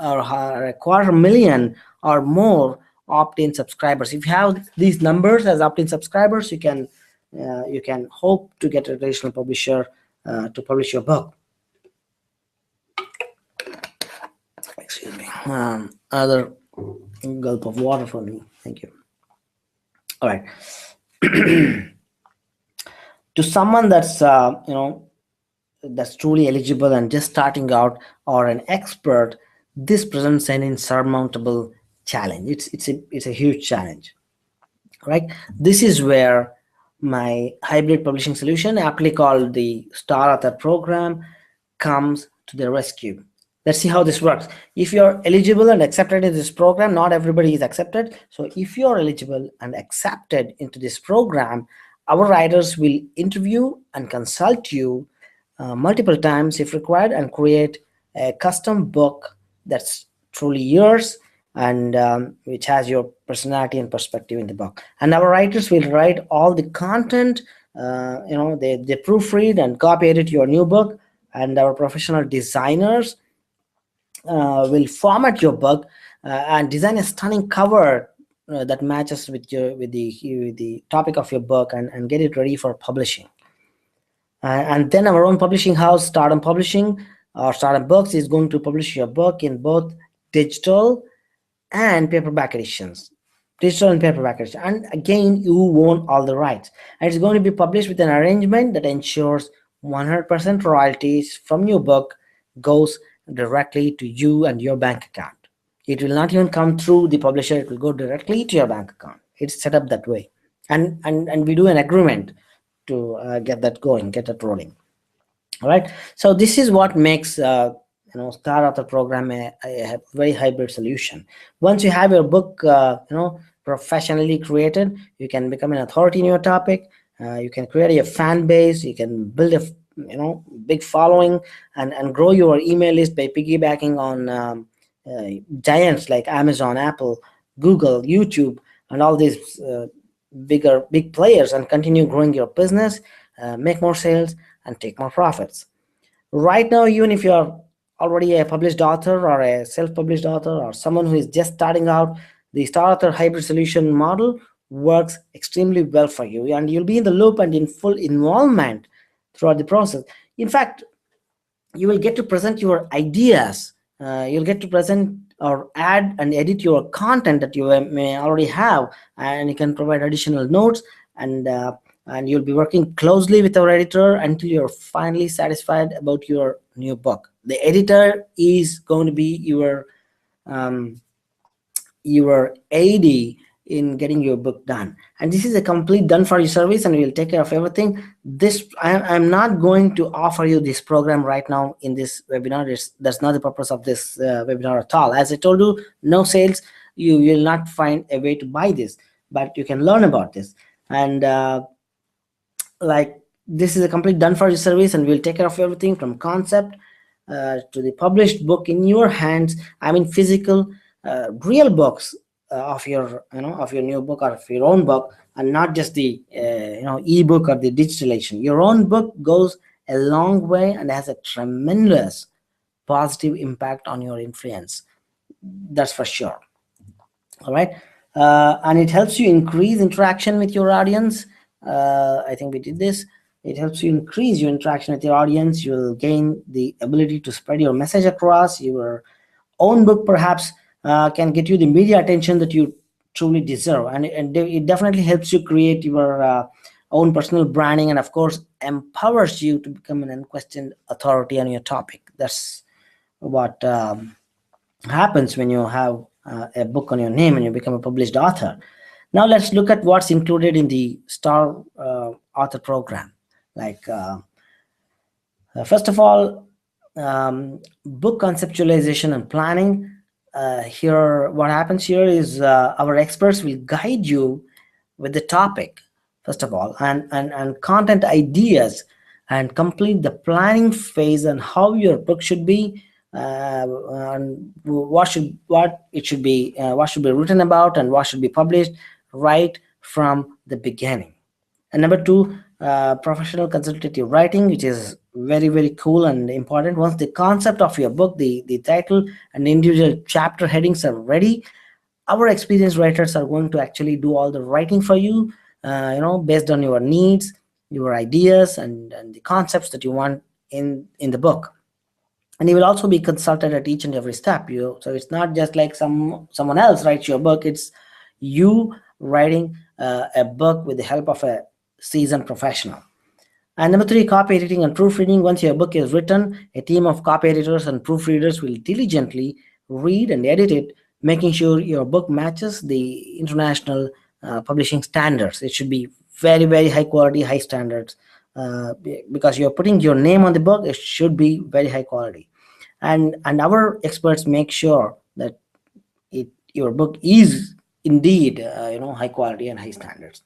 a 250,000 or more opt-in subscribers. If you have these numbers as opt-in subscribers, you can hope to get a traditional publisher to publish your book. Excuse me. Another gulp of water for me. Thank you. All right. To someone that's that's truly eligible and just starting out, or an expert, this presents an insurmountable challenge. It's a huge challenge, right? This is where my hybrid publishing solution, aptly called the Star Author Program, comes to the rescue. Let's see how this works. If you're eligible and accepted in this program, not everybody is accepted. So if you're eligible and accepted into this program, our writers will interview and consult you multiple times if required, and create a custom book that's truly yours, and which has your personality and perspective in the book. And our writers will write all the content. They proofread and copy edit your new book, and our professional designers will format your book and design a stunning cover that matches with the topic of your book, and get it ready for publishing. And then our own publishing house, Stardom Publishing or Stardom Books, is going to publish your book in both digital and paperback editions. And again, you own all the rights. And it's going to be published with an arrangement that ensures 100% royalties from your book goes directly to you and your bank account. It will not even come through the publisher. It will go directly to your bank account. It's set up that way. And we do an agreement to get that going, get that rolling. All right. So this is what makes Star Author Program a very hybrid solution. Once you have your book professionally created, you can become an authority in your topic. You can create a fan base. You can build a big following, and grow your email list by piggybacking on giants like Amazon, Apple, Google, YouTube, and all these big players, and continue growing your business, make more sales, and take more profits. Right now, even if you're already a published author or a self-published author or someone who is just starting out, the Star Author hybrid solution model works extremely well for you, and you'll be in the loop and in full involvement throughout the process. In fact, you will get to present your ideas. You'll get to present or add and edit your content that you may already have, and you can provide additional notes, and you'll be working closely with our editor until you're finally satisfied about your new book. The editor is going to be your AD in getting your book done, and this is a complete done for you service, and we'll take care of everything. I'm not going to offer you this program right now in this webinar. That's not the purpose of this webinar at all. As I told you, no sales. You will not find a way to buy this, but you can learn about this. And this is a complete done for you service, and we'll take care of everything from concept to the published book in your hands. I mean, physical, real books of your, of your new book or of your own book, and not just the ebook or the digitalization. Your own book goes a long way and has a tremendous positive impact on your influence. That's for sure. All right. And it helps you increase interaction with your audience. I think we did this. It helps you increase your interaction with your audience. You'll gain the ability to spread your message across. Your own book perhaps can get you the media attention that you truly deserve, and it definitely helps you create your own personal branding, and of course empowers you to become an unquestioned authority on your topic. That's what happens when you have a book on your name and you become a published author. Now let's look at what's included in the Star Author program. Like first of all, book conceptualization and planning. Here, what happens here is our experts will guide you with the topic, first of all, and content ideas, and complete the planning phase on how your book should be, and what should be written about, and what should be published right from the beginning. And number two, professional consultative writing, which is very, very cool and important. Once the concept of your book, the title and individual chapter headings are ready, our experienced writers are going to actually do all the writing for you, based on your needs, your ideas, and the concepts that you want in the book. And you will also be consulted at each and every step. So it's not just like someone else writes your book. It's you writing a book with the help of a seasoned professional. And number three, copy editing and proofreading. Once your book is written, a team of copy editors and proofreaders will diligently read and edit it, making sure your book matches the international publishing standards. It should be very, very high quality, high standards, because you're putting your name on the book. It should be very high quality. And our experts make sure that your book is indeed high quality and high standards.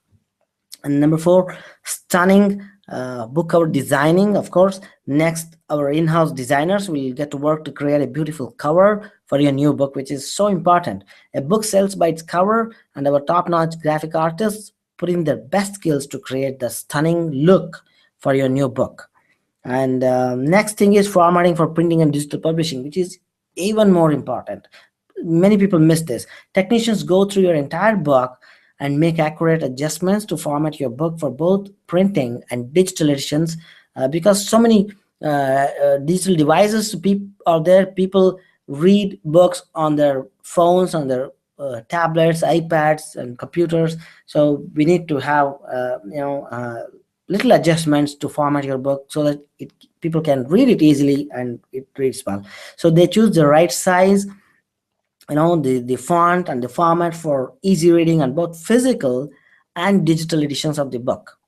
And number four, stunning book cover designing. Of course, next, our in-house designers will get to work to create a beautiful cover for your new book, which is so important. A book sells by its cover, and our top-notch graphic artists put in their best skills to create the stunning look for your new book. And next thing is formatting for printing and digital publishing, which is even more important. Many people miss this. Technicians go through your entire book and make accurate adjustments to format your book for both printing and digital editions, because so many digital devices are there. People read books on their phones, on their tablets, iPads, and computers. So we need to have little adjustments to format your book so that people can read it easily and it reads well. So they choose the right size, the font and the format for easy reading on both physical and digital editions of the book.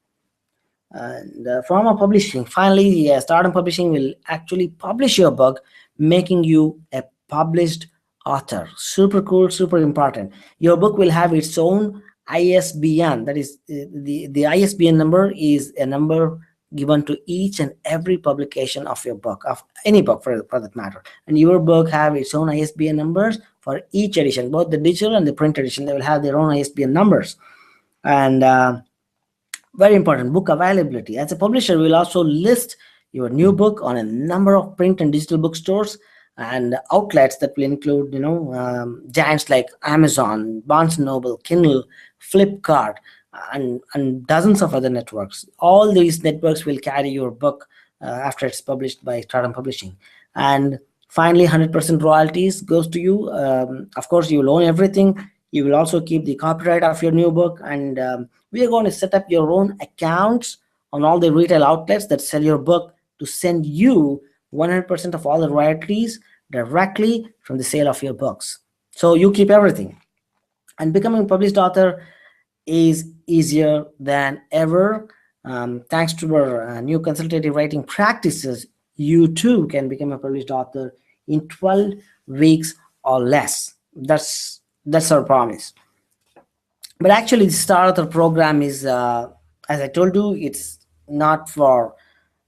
And form of publishing, finally, Stardom Publishing will actually publish your book, making you a published author. Super cool, super important. Your book will have its own ISBN. That is, the ISBN number is a number given to each and every publication of your book, of any book for that matter. And your book have its own ISBN numbers for each edition, both the digital and the print edition. They will have their own ISBN numbers. And very important, book availability. As a publisher, we'll also list your new book on a number of print and digital bookstores and outlets that will include, giants like Amazon, Barnes & Noble, Kindle, Flipkart, and dozens of other networks. All these networks will carry your book after it's published by Stardom Publishing. And finally, 100% royalties goes to you. Of course, you will own everything. You will also keep the copyright of your new book. And we are going to set up your own accounts on all the retail outlets that sell your book to send you 100% of all the royalties directly from the sale of your books. So you keep everything. And becoming a published author is easier than ever. Thanks to our new consultative writing practices, you too can become a published author in 12 weeks or less. That's our promise. But actually, the Star Author program is, as I told you, it's not for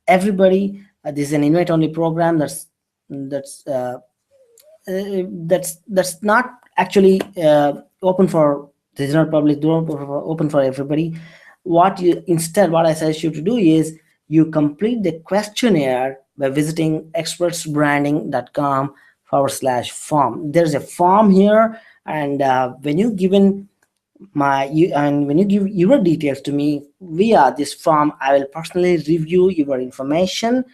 everybody. This is an invite-only program. That's that's that's not actually open for the general public, don't open for everybody. What I suggest you to do is you complete the questionnaire by visiting expertsbranding.com/form. There's a form here, and when you given when you give your details to me via this form, I will personally review your information,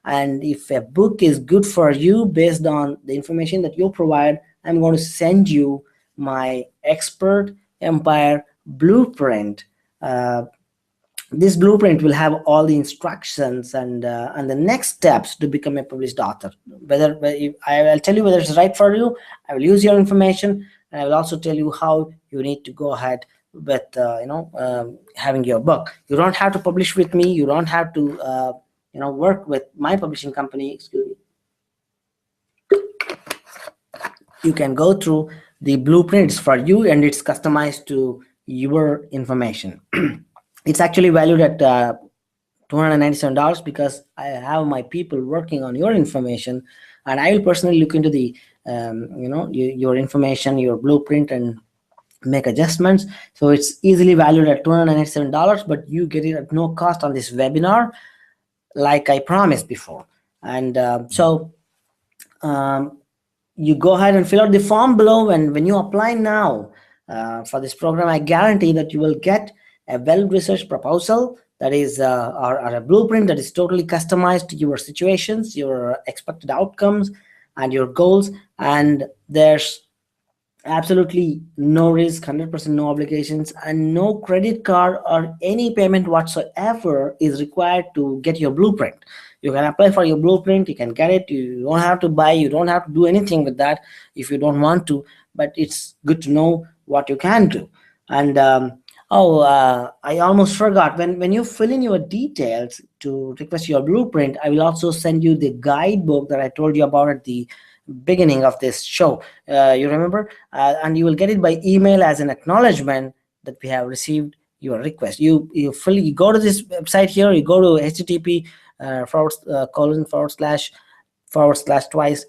and if a book is good for you based on the information that you provide, I'm going to send you my expert empire blueprint. This blueprint will have all the instructions and the next steps to become a published author. I will tell you whether it's right for you. I will use your information, and I will also tell you how you need to go ahead with having your book. You don't have to publish with me. You don't have to work with my publishing company. Excuse me. You can go through the blueprints for you, and it's customized to your information. It's actually valued at $297 because I have my people working on your information, and I will personally look into the your information, your blueprint, and make adjustments. So it's easily valued at $297, but you get it at no cost on this webinar, like I promised before. And you go ahead and fill out the form below, and when you apply now for this program, I guarantee that you will get a well-researched proposal that is or a blueprint that is totally customized to your situations, your expected outcomes, and your goals. And there's absolutely no risk, 100% no obligations, and no credit card or any payment whatsoever is required to get your blueprint. You can apply for your blueprint, you can get it, you don't have to buy, you don't have to do anything with that if you don't want to, but it's good to know what you can do. And I almost forgot, when you fill in your details to request your blueprint, I will also send you the guidebook that I told you about at the beginning of this show. You remember? And you will get it by email as an acknowledgement that we have received your request. You go to this website here, you go to http // twice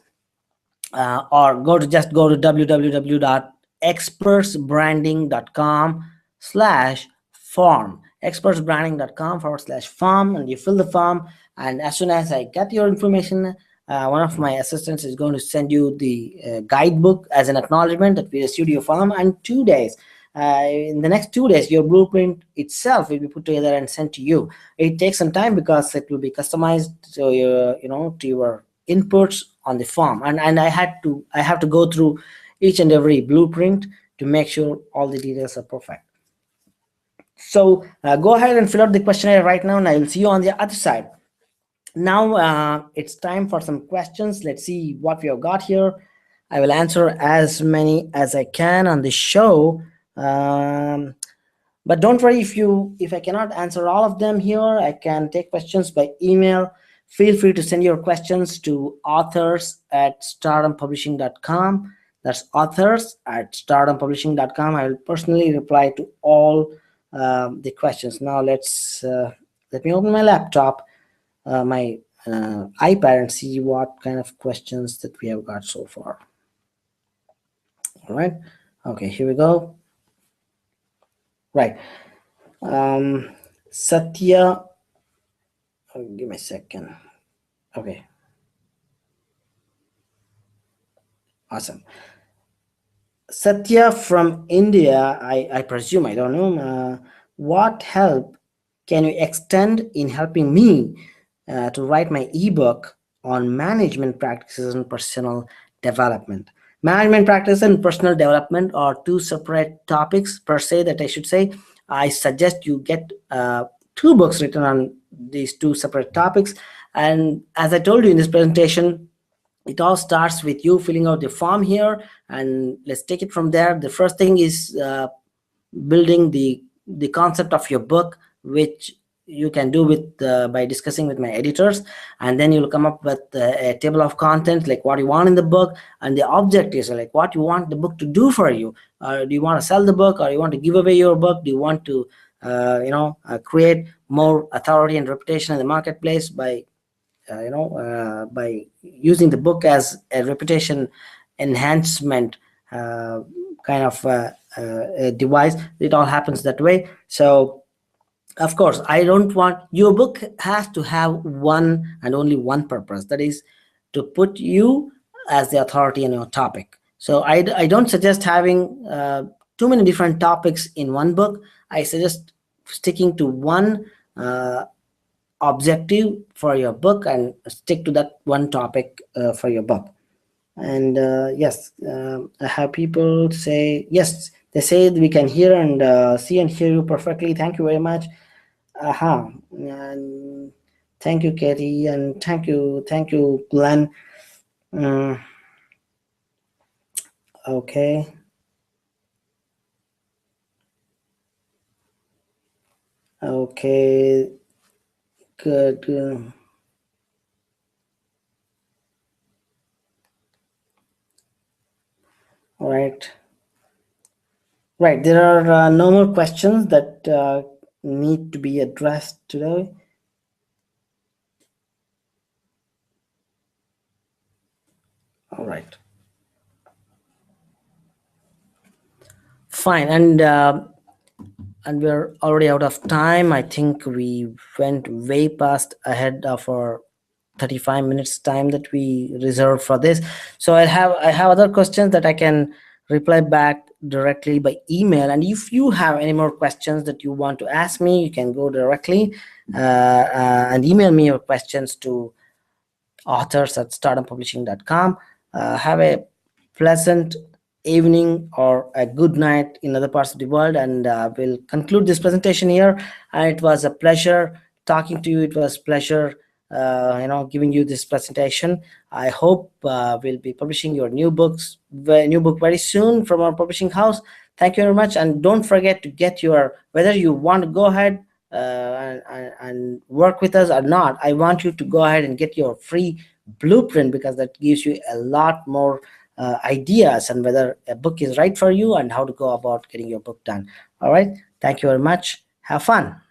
or go to www.expertsbranding.com/form, expertsbranding.com/form, and you fill the form. And as soon as I get your information, one of my assistants is going to send you the guidebook as an acknowledgement that we received your form. And 2 days, in the next 2 days, your blueprint itself will be put together and sent to you. It takes some time because it will be customized to your, to your inputs on the form. And I have to go through each and every blueprint to make sure all the details are perfect. So go ahead and fill out the questionnaire right now, and I will see you on the other side. Now it's time for some questions. Let's see what we have got here. I will answer as many as I can on the show. But don't worry, if I cannot answer all of them here, I can take questions by email. Feel free to send your questions to authors@stardompublishing.com. That's authors@stardompublishing.com. I will personally reply to all the questions. Now let me open my laptop, my iPad, and see what kind of questions that we have got so far. All right. Okay, here we go. Right. Satya, give me a second. Okay. Awesome. Satya from India, I presume, I don't know. What help can you extend in helping me to write my ebook on management practices and personal development? Management practice and personal development are two separate topics per se that I should say. I suggest you get 2 books written on these 2 separate topics. And as I told you in this presentation, it all starts with you filling out the form here, and let's take it from there. The first thing is building the concept of your book, which you can do with by discussing with my editors, and then you'll come up with a table of contents, like what you want in the book, and the objectives, like what you want the book to do for you. Do you want to sell the book, or you want to give away your book? Do you want to create more authority and reputation in the marketplace by by using the book as a reputation enhancement uh, kind of a device. It all happens that way. So of course, I don't want your book has to have one and only one purpose, that is to put you as the authority on your topic. So I don't suggest having too many different topics in one book. I suggest sticking to one objective for your book and stick to that one topic for your book. And yes, I have people say yes, they say we can hear and see and hear you perfectly. Thank you very much. Aha. And thank you, Katie, and thank you, Glenn. Mm, okay. Okay. Good. All right. Right. There are no more questions that need to be addressed today. All right. Fine. And we're already out of time. I think we went way past ahead of our 35 minutes time that we reserved for this. So I have other questions that I can reply back directly by email. And if you have any more questions that you want to ask me, you can go directly and email me your questions to authors@startuppublishing.com. Have a pleasant evening or a good night in other parts of the world, and we'll conclude this presentation here. And it was a pleasure talking to you. It was pleasure giving you this presentation. I hope we'll be publishing your new new book very soon from our publishing house. Thank you very much, and don't forget to get your, whether you want to go ahead and work with us or not, I want you to go ahead and get your free blueprint, because that gives you a lot more ideas on whether a book is right for you and how to go about getting your book done. All right. Thank you very much. Have fun.